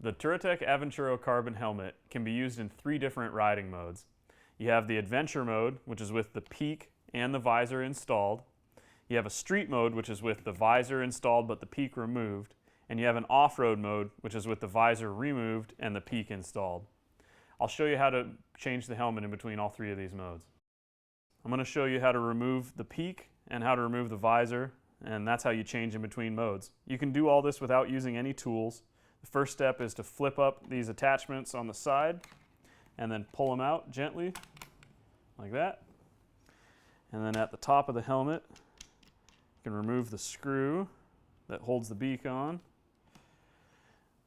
The Touratech Aventuro Carbon helmet can be used in 3 different riding modes. You have the Adventure mode, which is with the peak and the visor installed. You have a Street mode, which is with the visor installed but the peak removed. And you have an Off-road mode, which is with the visor removed and the peak installed. I'll show you how to change the helmet in between all 3 of these modes. I'm going to show you how to remove the peak and how to remove the visor, and that's how you change in between modes. You can do all this without using any tools. The first step is to flip up these attachments on the side and then pull them out gently like that. And then at the top of the helmet, you can remove the screw that holds the beak on.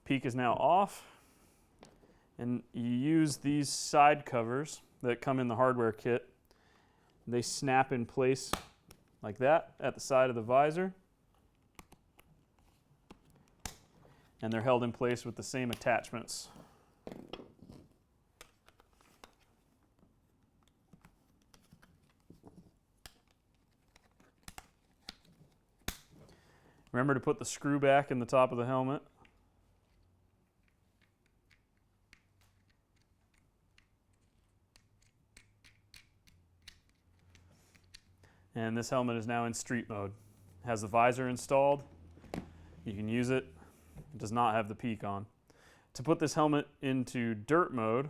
Peak is now off, and you use these side covers that come in the hardware kit. They snap in place like that at the side of the visor. And they're held in place with the same attachments. Remember to put the screw back in the top of the helmet. And this helmet is now in Street mode. It has the visor installed. You can use it. It does not have the peak on. To put this helmet into Dirt mode,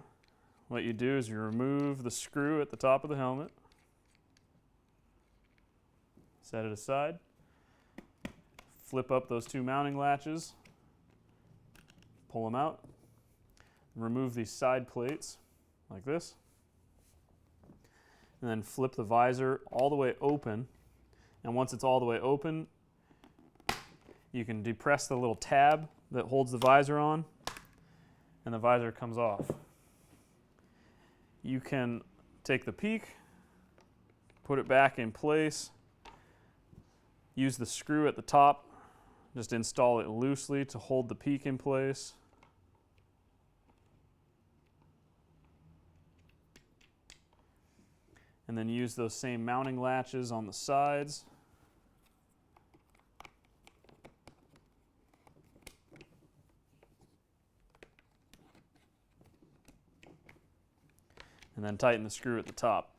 what you do is you remove the screw at the top of the helmet, set it aside, flip up those 2 mounting latches, pull them out, remove these side plates like this, and then flip the visor all the way open. And once it's all the way open, you can depress the little tab that holds the visor on, and the visor comes off. You can take the peak, put it back in place, use the screw at the top, just install it loosely to hold the peak in place. And then use those same mounting latches on the sides. And then tighten the screw at the top.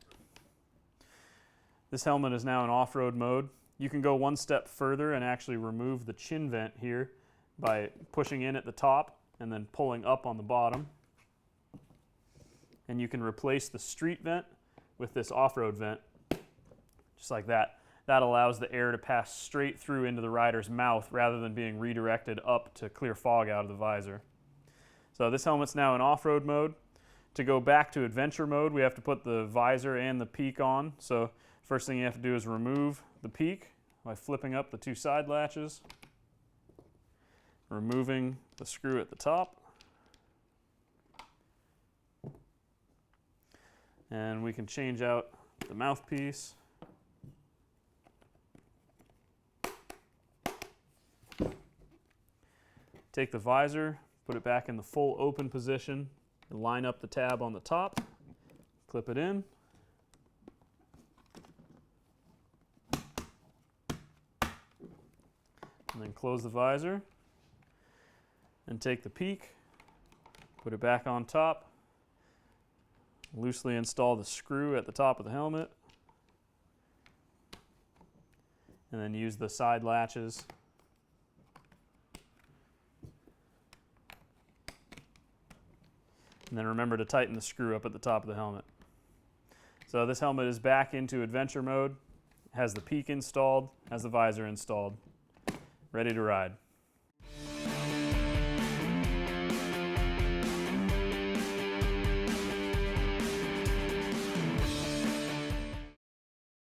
This helmet is now in off-road mode. You can go one step further and actually remove the chin vent here by pushing in at the top and then pulling up on the bottom. And you can replace the street vent with this off-road vent, just like that. That allows the air to pass straight through into the rider's mouth rather than being redirected up to clear fog out of the visor. So this helmet's now in off-road mode. To go back to adventure mode, we have to put the visor and the peak on. So first thing you have to do is remove the peak by flipping up the 2 side latches, removing the screw at the top, and we can change out the mouthpiece. Take the visor, put it back in the full open position, and line up the tab on the top, clip it in, and then close the visor, and take the peak, put it back on top, loosely install the screw at the top of the helmet, and then use the side latches and then remember to tighten the screw up at the top of the helmet. So this helmet is back into adventure mode, has the peak installed, has the visor installed, ready to ride.